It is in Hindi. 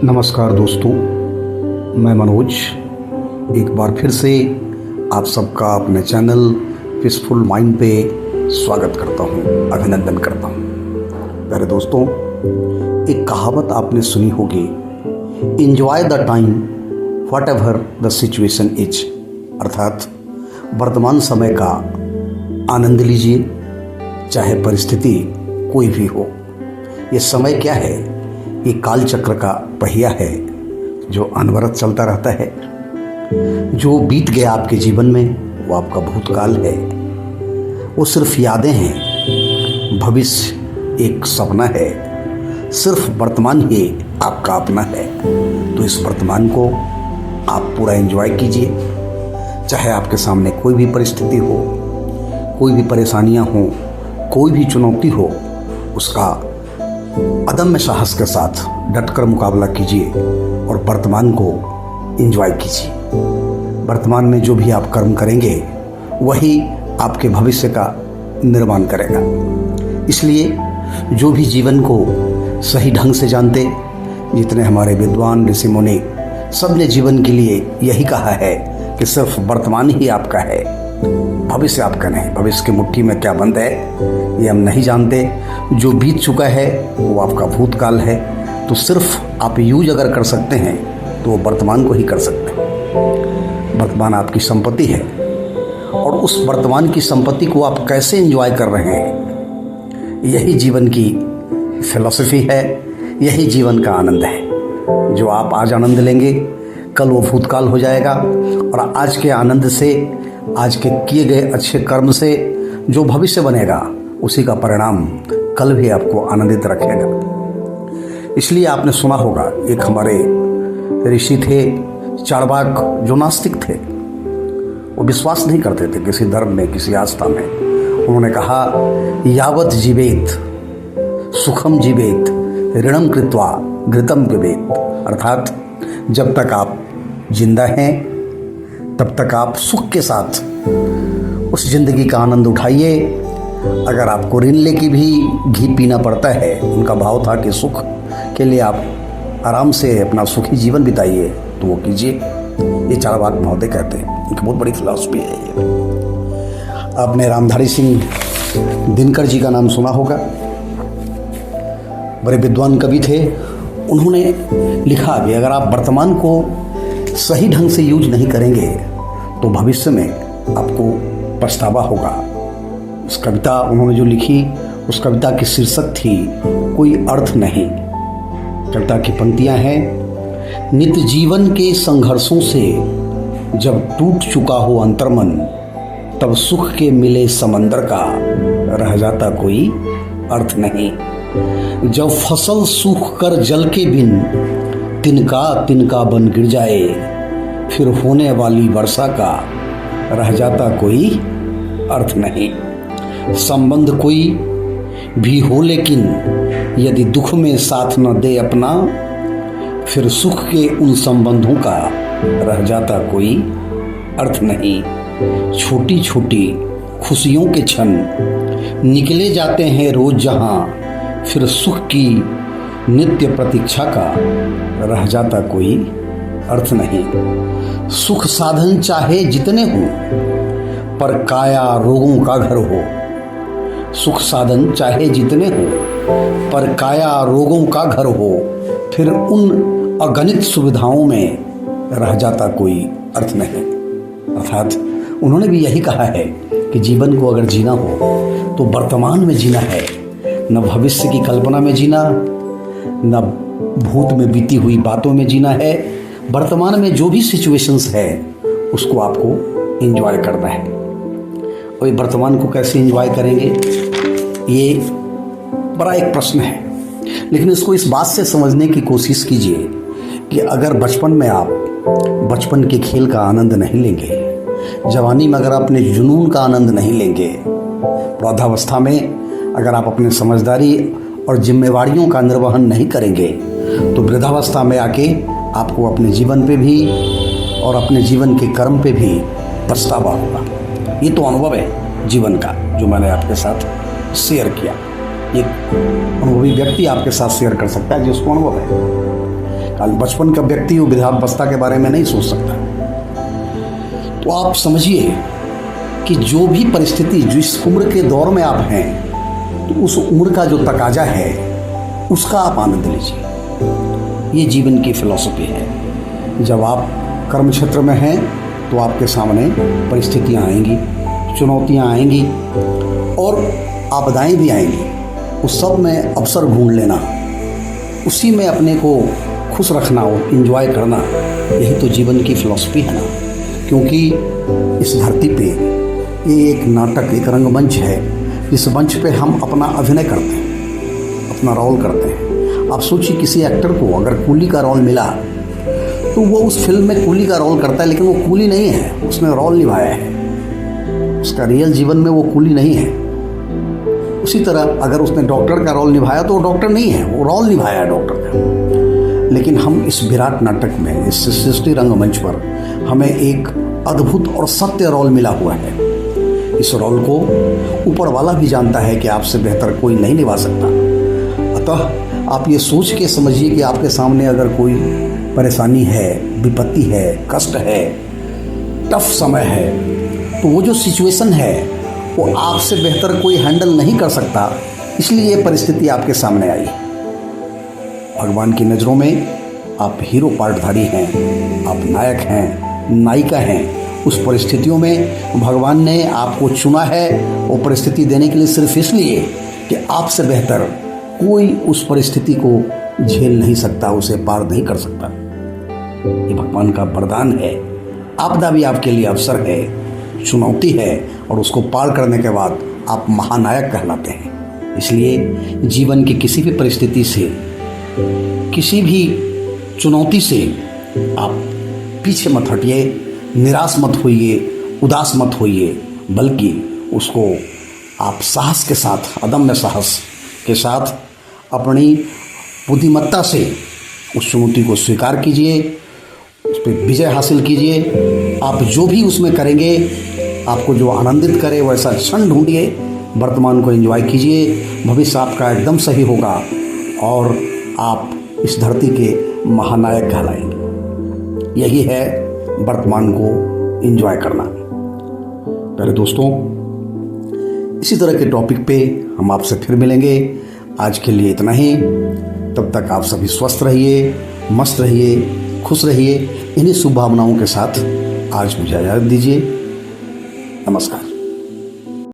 नमस्कार दोस्तों, मैं मनोज एक बार फिर से आप सबका अपने चैनल पीसफुल माइंड पे स्वागत करता हूँ, अभिनंदन करता हूँ। प्यारे दोस्तों, एक कहावत आपने सुनी होगी, enjoy the time what ever the situation is, अर्थात वर्तमान समय का आनंद लीजिए चाहे परिस्थिति कोई भी हो। ये समय क्या है? ये काल चक्र का पहिया है जो अनवरत चलता रहता है। जो बीत गया आपके जीवन में वो आपका भूतकाल है, वो सिर्फ यादें हैं। भविष्य एक सपना है, सिर्फ वर्तमान ही आपका अपना है। तो इस वर्तमान को आप पूरा एंजॉय कीजिए। चाहे आपके सामने कोई भी परिस्थिति हो, कोई भी परेशानियां हो, कोई भी चुनौती हो, उसका अदम्य साहस के साथ डटकर मुकाबला कीजिए और वर्तमान को एंजॉय कीजिए। वर्तमान में जो भी आप कर्म करेंगे वही आपके भविष्य का निर्माण करेगा। इसलिए जो भी जीवन को सही ढंग से जानते, जितने हमारे विद्वान ऋषि मुनि, सब ने जीवन के लिए यही कहा है कि सिर्फ वर्तमान ही आपका है, भविष्य आपका नहीं। भविष्य की मुट्ठी में क्या बंद है ये हम नहीं जानते। जो बीत चुका है वो आपका भूतकाल है। तो सिर्फ आप यूज अगर कर सकते हैं तो वो वर्तमान को ही कर सकते हैं। वर्तमान आपकी संपत्ति है और उस वर्तमान की संपत्ति को आप कैसे एंजॉय कर रहे हैं, यही जीवन की फिलॉसफी है, यही जीवन का आनंद है। जो आप आज आनंद लेंगे कल वो भूतकाल हो जाएगा और आज के आनंद से, आज के किए गए अच्छे कर्म से जो भविष्य बनेगा उसी का परिणाम कल भी आपको आनंदित रखेगा। इसलिए आपने सुना होगा, एक हमारे ऋषि थे चार्वाक, जो नास्तिक थे, वो विश्वास नहीं करते थे किसी धर्म में, किसी आस्था में। उन्होंने कहा, यावत जीवेत सुखम जीवेत ऋणम कृत्वा घृतम पिबेत, अर्थात जब तक आप जिंदा हैं तब तक आप सुख के साथ उस जिंदगी का आनंद उठाइए। अगर आपको ऋण लेके भी घी पीना पड़ता है, उनका भाव था कि सुख के लिए आप आराम से अपना सुखी जीवन बिताइए, तो वो कीजिए। ये चार्वाक महोदय कहते हैं, उनकी बहुत बड़ी फिलॉसफी है ये। आपने रामधारी सिंह दिनकर जी का नाम सुना होगा, बड़े विद्वान कवि थे। उन्होंने लिखा कि अगर आप वर्तमान को सही ढंग से यूज नहीं करेंगे तो भविष्य में आपको पछतावा होगा। उस कविता उन्होंने जो लिखी, उस कविता की शीर्षक थी कोई अर्थ नहीं। कविता की पंक्तियां हैं, नित्य जीवन के संघर्षों से जब टूट चुका हो अंतर्मन, तब सुख के मिले समंदर का रह जाता कोई अर्थ नहीं। जब फसल सूख कर जल के बिन तिनका तिनका बन गिर जाए, फिर होने वाली वर्षा का रह जाता कोई अर्थ नहीं। संबंध कोई भी हो लेकिन यदि दुख में साथ न दे अपना, फिर सुख के उन संबंधों का रह जाता कोई अर्थ नहीं। छोटी छोटी खुशियों के क्षण निकले जाते हैं रोज जहां, फिर सुख की नित्य प्रतीक्षा का रह जाता कोई अर्थ नहीं। सुख साधन चाहे जितने हों, पर काया रोगों का घर हो। सुख साधन चाहे जितने हों, पर काया रोगों का घर हो, फिर उन अगणित सुविधाओं में रह जाता कोई अर्थ नहीं। अर्थात उन्होंने भी यही कहा है कि जीवन को अगर जीना हो तो वर्तमान में जीना है, न भविष्य की कल्पना में जीना, न भूत में बीती हुई बातों में जीना है। वर्तमान में जो भी सिचुएशंस है उसको आपको एंजॉय करना है। और ये वर्तमान को कैसे एंजॉय करेंगे, ये बड़ा एक प्रश्न है। लेकिन इसको इस बात से समझने की कोशिश कीजिए कि अगर बचपन में आप बचपन के खेल का आनंद नहीं लेंगे, जवानी में अगर अपने जुनून का आनंद नहीं लेंगे, वृद्धावस्था में अगर आप अपने समझदारी और जिम्मेवारियों का निर्वहन नहीं करेंगे, तो वृद्धावस्था में आके आपको अपने जीवन पे भी और अपने जीवन के कर्म पे भी पछतावा होगा। ये तो अनुभव है जीवन का जो मैंने आपके साथ शेयर किया। एक अनुभवी व्यक्ति आपके साथ शेयर कर सकता है जिसको अनुभव है। बचपन का व्यक्ति वो वृद्धावस्था के बारे में नहीं सोच सकता। तो आप समझिए कि जो भी परिस्थिति जिस उम्र के दौर में आप हैं, तो उस उम्र का जो तकाजा है उसका आप आनंद लीजिए। ये जीवन की फिलॉसफी है। जब आप कर्म क्षेत्र में हैं तो आपके सामने परिस्थितियां आएंगी, चुनौतियां आएंगी और आपदाएं भी आएंगी। उस सब में अवसर ढूंढ लेना, उसी में अपने को खुश रखना और इन्जॉय करना, यही तो जीवन की फिलॉसफी है ना। क्योंकि इस धरती पे ये एक नाटक, एक रंगमंच है। इस मंच पे हम अपना अभिनय करते हैं, अपना रोल करते हैं। आप सोचिए किसी एक्टर को अगर कूली का रोल मिला तो वो उस फिल्म में कूली का रोल करता है, लेकिन वो कूली नहीं है, उसने रोल निभाया है। उसका रियल जीवन में वो कूली नहीं है। उसी तरह अगर उसने डॉक्टर का रोल निभाया तो वो डॉक्टर नहीं है, वो रोल निभाया है डॉक्टर का। लेकिन हम इस विराट नाटक में, इस सृष्टि रंगमंच पर हमें एक अद्भुत और सत्य रोल मिला हुआ है। इस रोल को ऊपर वाला भी जानता है कि आपसे बेहतर कोई नहीं निभा सकता। अतः आप ये सोच के समझिए कि आपके सामने अगर कोई परेशानी है, विपत्ति है, कष्ट है, टफ समय है, तो वो जो सिचुएशन है वो आपसे बेहतर कोई हैंडल नहीं कर सकता, इसलिए ये परिस्थिति आपके सामने आई। भगवान की नज़रों में आप हीरो पार्टधारी हैं, आप नायक हैं, नायिका हैं। उस परिस्थितियों में भगवान ने आपको चुना है वो परिस्थिति देने के लिए, सिर्फ इसलिए कि आपसे बेहतर कोई उस परिस्थिति को झेल नहीं सकता, उसे पार नहीं कर सकता। ये भगवान का वरदान है। आपदा भी आपके लिए अवसर है, चुनौती है, और उसको पार करने के बाद आप महानायक कहलाते हैं। इसलिए जीवन की किसी भी परिस्थिति से, किसी भी चुनौती से आप पीछे मत हटिए, निराश मत होइए, उदास मत होइए, बल्कि उसको आप साहस के साथ, अदम्य साहस के साथ, अपनी बुद्धिमत्ता से उस चुनौती को स्वीकार कीजिए, उस पर विजय हासिल कीजिए। आप जो भी उसमें करेंगे, आपको जो आनंदित करे वैसा क्षण ढूंढिए, वर्तमान को एंजॉय कीजिए। भविष्य आपका एकदम सही होगा और आप इस धरती के महानायक कहलाएंगे। यही है वर्तमान को एंजॉय करना। प्यारे दोस्तों, इसी तरह के टॉपिक पे हम आपसे फिर मिलेंगे। आज के लिए इतना ही। तब तक आप सभी स्वस्थ रहिए, मस्त रहिए, खुश रहिए। इन्हीं शुभ भावनाओं के साथ आज मुझे इजाज़त दीजिए। नमस्कार।